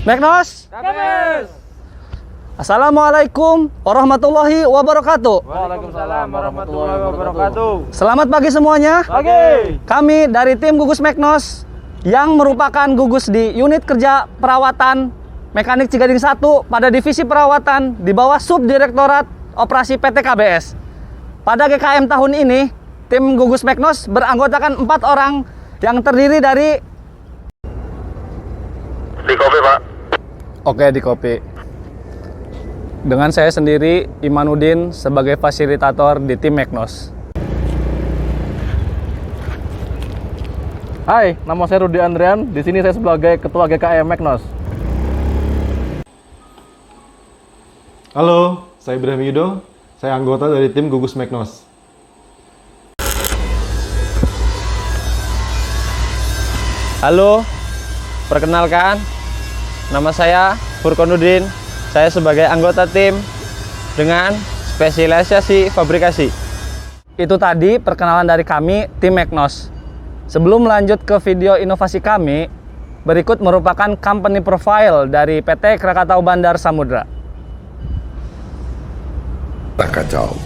Meknos. Assalamualaikum warahmatullahi wabarakatuh. Waalaikumsalam warahmatullahi wabarakatuh. Selamat pagi semuanya. Pagi. Kami dari tim gugus Meknos yang merupakan gugus di unit kerja perawatan mekanik Cigading 1 pada divisi perawatan di bawah Subdirektorat Operasi PT KBS. Pada GKM tahun ini, tim gugus Meknos beranggotakan 4 orang yang terdiri dari di kopi, Pak. Oke, di kopi. Dengan saya sendiri, Imanuddin, sebagai fasilitator di tim Meknos. Hai, nama saya Rudi Andrian. Di sini saya sebagai Ketua GKM Meknos. Halo, saya Ibrahim Yudo. Saya anggota dari tim gugus Meknos. Halo, perkenalkan, nama saya Furkonuddin. Saya sebagai anggota tim dengan spesialisasi fabrikasi. Itu tadi perkenalan dari kami, tim Meknos. Sebelum lanjut ke video inovasi kami, berikut merupakan company profile dari PT Krakatau Bandar Samudra. Krakatau.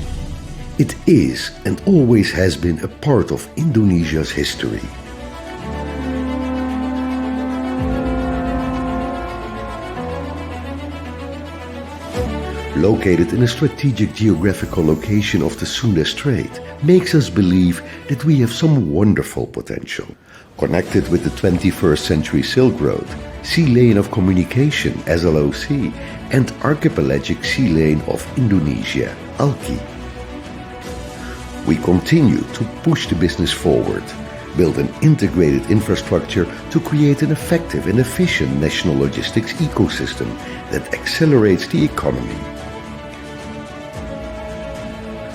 It is and always has been a part of Indonesia's history. Located in a strategic geographical location of the Sunda Strait, makes us believe that we have some wonderful potential. Connected with the 21st century Silk Road, Sea Lane of Communication SLOC, and Archipelagic Sea Lane of Indonesia, ALKI. We continue to push the business forward, build an integrated infrastructure to create an effective and efficient national logistics ecosystem that accelerates the economy.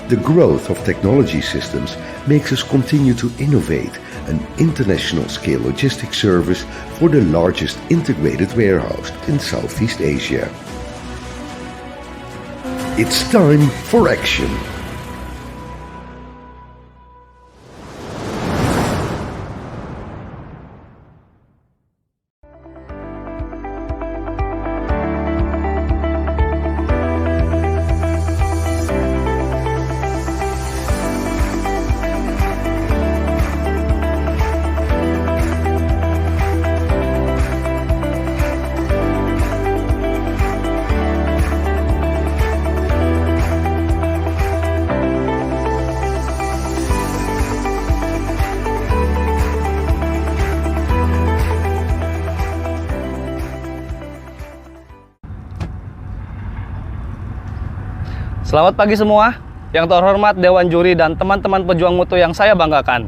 The growth of technology systems makes us continue to innovate an international scale logistics service for the largest integrated warehouse in Southeast Asia. It's time for action. Selamat pagi semua, yang terhormat Dewan Juri dan teman-teman pejuang mutu yang saya banggakan.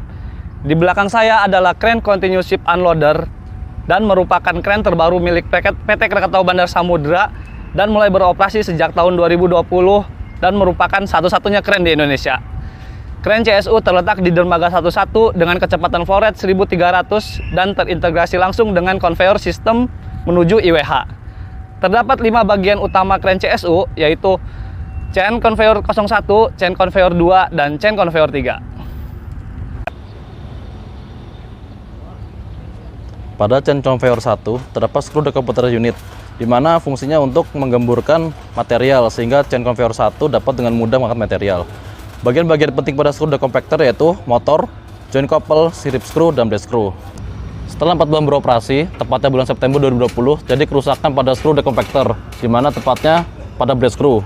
Di belakang saya adalah kren Continuous Ship Unloader dan merupakan kren terbaru milik PT Krakatau Bandar Samudra dan mulai beroperasi sejak tahun 2020 dan merupakan satu-satunya kren di Indonesia. Kren CSU terletak di dermaga 11 dengan kecepatan flow rate 1300 dan terintegrasi langsung dengan conveyor system menuju IWH. Terdapat 5 bagian utama kren CSU, yaitu chain conveyor 01, chain conveyor 2, dan chain conveyor 3. Pada chain conveyor 1 terdapat screw decomputer unit, di mana fungsinya untuk menggemburkan material sehingga chain conveyor 1 dapat dengan mudah mengangkat material. Bagian-bagian penting pada screw decompactor yaitu motor, joint couple, sirip screw, dan blade screw. Setelah 4 bulan beroperasi, tepatnya bulan September 2020, jadi kerusakan pada screw decompactor, di mana tepatnya pada blade screw.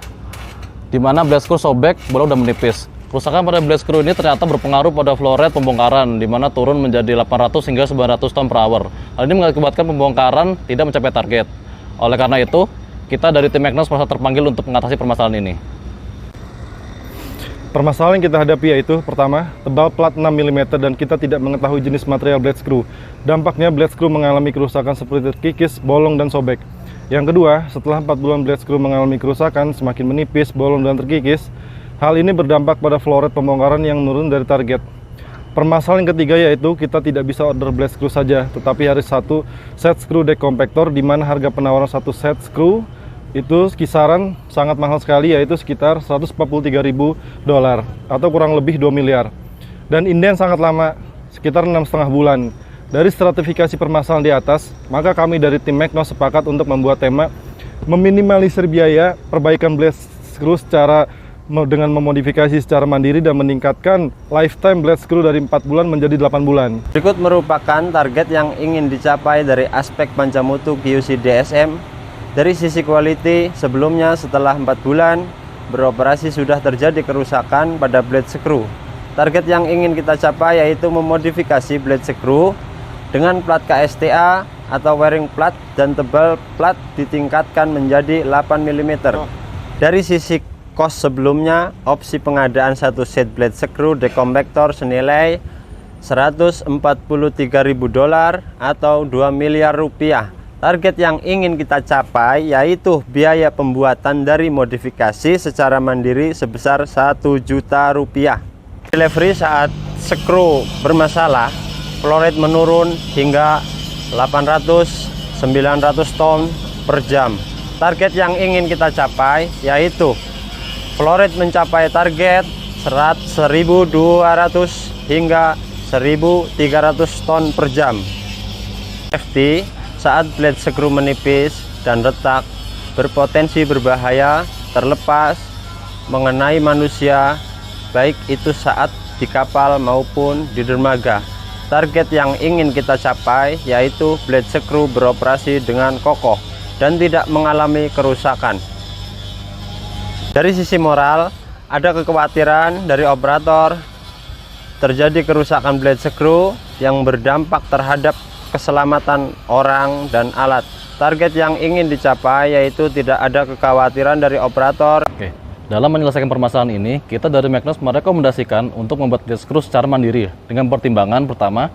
Di mana blade screw sobek, bolong dan menipis. Kerusakan pada blade screw ini ternyata berpengaruh pada flow rate pembongkaran, di mana turun menjadi 800 hingga 900 ton per hour. Hal ini mengakibatkan pembongkaran tidak mencapai target. Oleh karena itu, kita dari tim Meknos merasa terpanggil untuk mengatasi permasalahan ini. Permasalahan yang kita hadapi yaitu, pertama, tebal plat 6 mm dan kita tidak mengetahui jenis material blade screw. Dampaknya blade screw mengalami kerusakan seperti terkikis, bolong, dan sobek. Yang kedua, setelah 4 bulan blade screw mengalami kerusakan, semakin menipis, bolong, dan terkikis, hal ini berdampak pada flow rate pembongkaran yang menurun dari target. Permasalahan yang ketiga yaitu kita tidak bisa order blade screw saja, tetapi harus satu set screw decompactor, di mana harga penawaran satu set screw itu kisaran sangat mahal sekali, yaitu sekitar $143.000 atau kurang lebih 2 miliar. Dan inden sangat lama, sekitar 6,5 bulan. Dari stratifikasi permasalahan di atas, maka kami dari tim Magnos sepakat untuk membuat tema meminimalisir biaya perbaikan blade screw dengan memodifikasi secara mandiri dan meningkatkan lifetime blade screw dari 4 bulan menjadi 8 bulan. Berikut merupakan target yang ingin dicapai dari aspek pancamutu QC DSM. Dari sisi quality, sebelumnya setelah 4 bulan beroperasi sudah terjadi kerusakan pada blade screw. Target yang ingin kita capai yaitu memodifikasi blade screw dengan plat KSTA atau wearing plat dan tebal plat ditingkatkan menjadi 8 mm. Dari sisi cost sebelumnya, opsi pengadaan satu set blade screw decompactor senilai $143.000 atau 2 miliar rupiah. Target yang ingin kita capai yaitu biaya pembuatan dari modifikasi secara mandiri sebesar 1 juta rupiah. Delivery saat screw bermasalah, flow rate menurun hingga 800-900 ton per jam. Target yang ingin kita capai yaitu flow rate mencapai target 1.200 hingga 1.300 ton per jam. Safety saat blade screw menipis dan retak berpotensi berbahaya terlepas mengenai manusia, baik itu saat di kapal maupun di dermaga. Target yang ingin kita capai yaitu blade screw beroperasi dengan kokoh dan tidak mengalami kerusakan. Dari sisi moral, ada kekhawatiran dari operator terjadi kerusakan blade screw yang berdampak terhadap keselamatan orang dan alat. Target yang ingin dicapai yaitu tidak ada kekhawatiran dari operator. Oke. Dalam menyelesaikan permasalahan ini, kita dari Magnos merekomendasikan untuk membuat blade screw secara mandiri dengan pertimbangan pertama,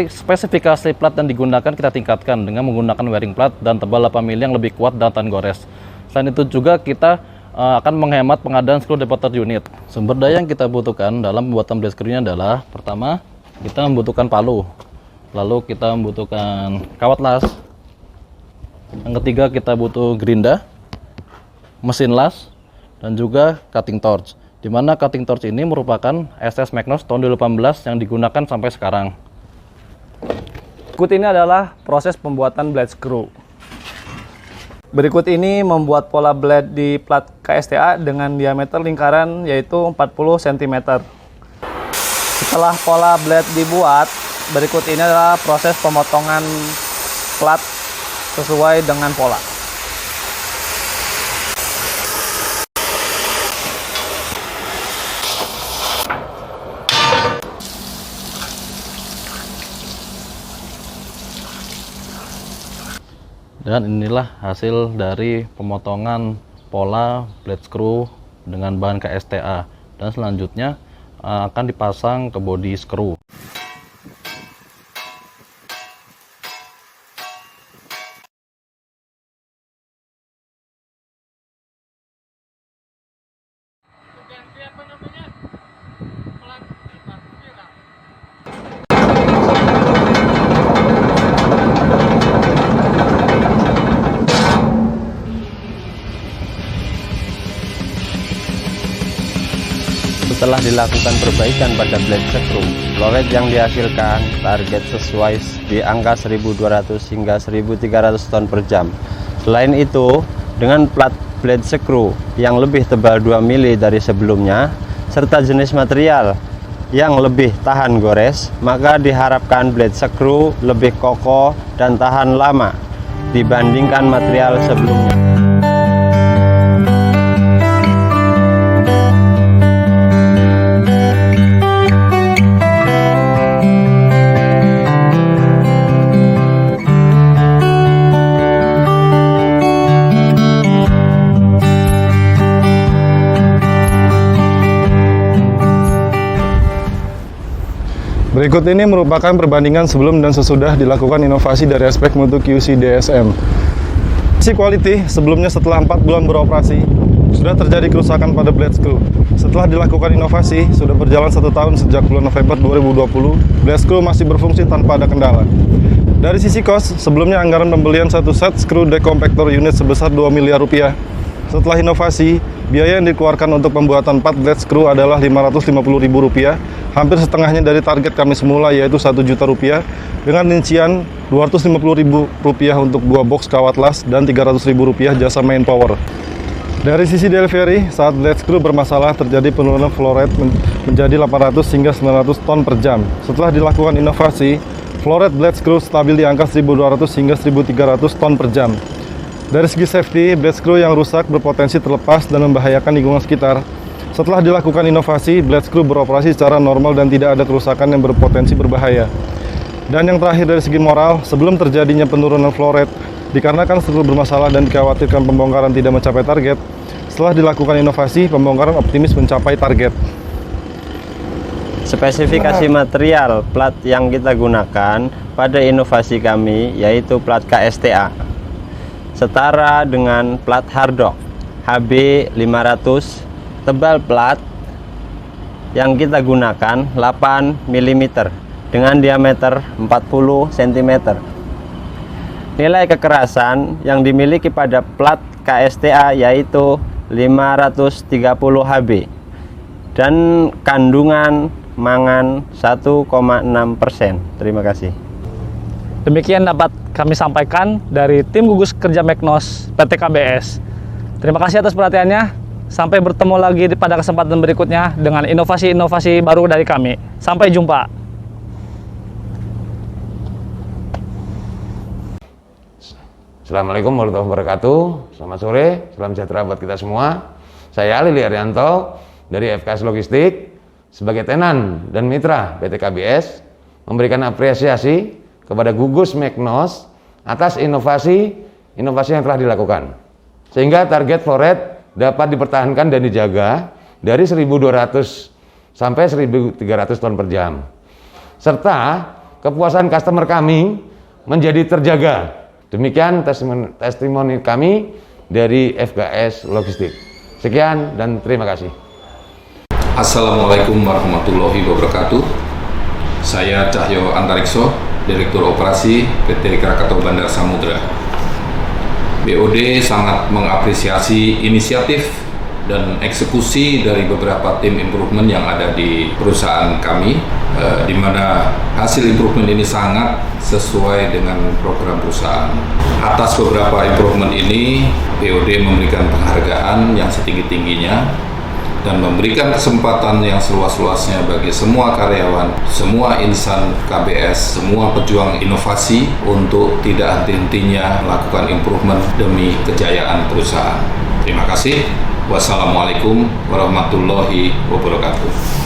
spesifikasi plat yang digunakan kita tingkatkan dengan menggunakan wearing plat dan tebal 8 mm yang lebih kuat dan tahan gores. Selain itu juga kita akan menghemat pengadaan screw departure unit. Sumber daya yang kita butuhkan dalam pembuatan blade screw-nya adalah pertama, kita membutuhkan palu, lalu kita membutuhkan kawat las, yang ketiga kita butuh gerinda, mesin las, dan juga cutting torch. Dimana cutting torch ini merupakan SS Magnos tahun 2018 yang digunakan sampai sekarang. Berikut ini adalah proses pembuatan blade screw. Berikut ini membuat pola blade di plat KSTA dengan diameter lingkaran yaitu 40 cm. Setelah pola blade dibuat, berikut ini adalah proses pemotongan plat sesuai dengan pola. Dan inilah hasil dari pemotongan pola blade screw dengan bahan KSTA. Dan selanjutnya akan dipasang ke bodi screw. Setelah dilakukan perbaikan pada blade screw, flow rate yang dihasilkan target sesuai di angka 1.200 hingga 1.300 ton per jam. Selain itu, dengan plat blade screw yang lebih tebal 2 mili dari sebelumnya, serta jenis material yang lebih tahan gores, maka diharapkan blade screw lebih kokoh dan tahan lama dibandingkan material sebelumnya. Berikut ini merupakan perbandingan sebelum dan sesudah dilakukan inovasi dari aspek mutu QC DSM. Si quality sebelumnya setelah 4 bulan beroperasi sudah terjadi kerusakan pada blade screw. Setelah dilakukan inovasi, sudah berjalan 1 tahun sejak bulan November 2020, blade screw masih berfungsi tanpa ada kendala. Dari sisi kos, sebelumnya anggaran pembelian satu set screw decompactor unit sebesar 2 miliar rupiah. Setelah inovasi, biaya yang dikeluarkan untuk pembuatan 4 blade screw adalah Rp550.000, hampir setengahnya dari target kami semula yaitu Rp1 juta, dengan rincian Rp250.000 untuk 2 box kawat las dan Rp300.000 jasa main power. Dari sisi delivery, saat blade screw bermasalah terjadi penurunan flow rate menjadi 800 hingga 900 ton per jam. Setelah dilakukan inovasi, flow rate blade screw stabil di angka 1200 hingga 1300 ton per jam. Dari segi safety, blade screw yang rusak berpotensi terlepas dan membahayakan lingkungan sekitar. Setelah dilakukan inovasi, blade screw beroperasi secara normal dan tidak ada kerusakan yang berpotensi berbahaya. Dan yang terakhir dari segi moral, sebelum terjadinya penurunan flow rate, dikarenakan screw bermasalah dan dikhawatirkan pembongkaran tidak mencapai target, setelah dilakukan inovasi, pembongkaran optimis mencapai target. Spesifikasi material plat yang kita gunakan pada inovasi kami yaitu plat KSTA, setara dengan plat harddock HB500. Tebal plat yang kita gunakan 8 mm dengan diameter 40 cm. Nilai kekerasan yang dimiliki pada plat KSTA yaitu 530 Hb dan kandungan mangan 1,6%. Terima kasih. Demikian dapat kami sampaikan dari tim gugus kerja Meknos PT KBS. Terima kasih atas perhatiannya. Sampai bertemu lagi pada kesempatan berikutnya dengan inovasi-inovasi baru dari kami. Sampai jumpa. Assalamualaikum warahmatullahi wabarakatuh. Selamat sore, salam sejahtera buat kita semua. Saya Lili Arianto dari FKS Logistik sebagai tenan dan mitra PT KBS memberikan apresiasi kepada gugus Meknos atas inovasi yang telah dilakukan. Sehingga target flow rate dapat dipertahankan dan dijaga dari 1.200 sampai 1.300 ton per jam. Serta kepuasan customer kami menjadi terjaga. Demikian testimoni kami dari FKS Logistik. Sekian dan terima kasih. Assalamualaikum warahmatullahi wabarakatuh. Saya Cahyo Antarikso, Direktur Operasi PT Krakatau Bandar Samudra. BOD sangat mengapresiasi inisiatif dan eksekusi dari beberapa tim improvement yang ada di perusahaan kami, di mana hasil improvement ini sangat sesuai dengan program perusahaan. Atas beberapa improvement ini, BOD memberikan penghargaan yang setinggi-tingginya dan memberikan kesempatan yang seluas-luasnya bagi semua karyawan, semua insan KBS, semua pejuang inovasi untuk tidak henti-hentinya melakukan improvement demi kejayaan perusahaan. Terima kasih. Wassalamualaikum warahmatullahi wabarakatuh.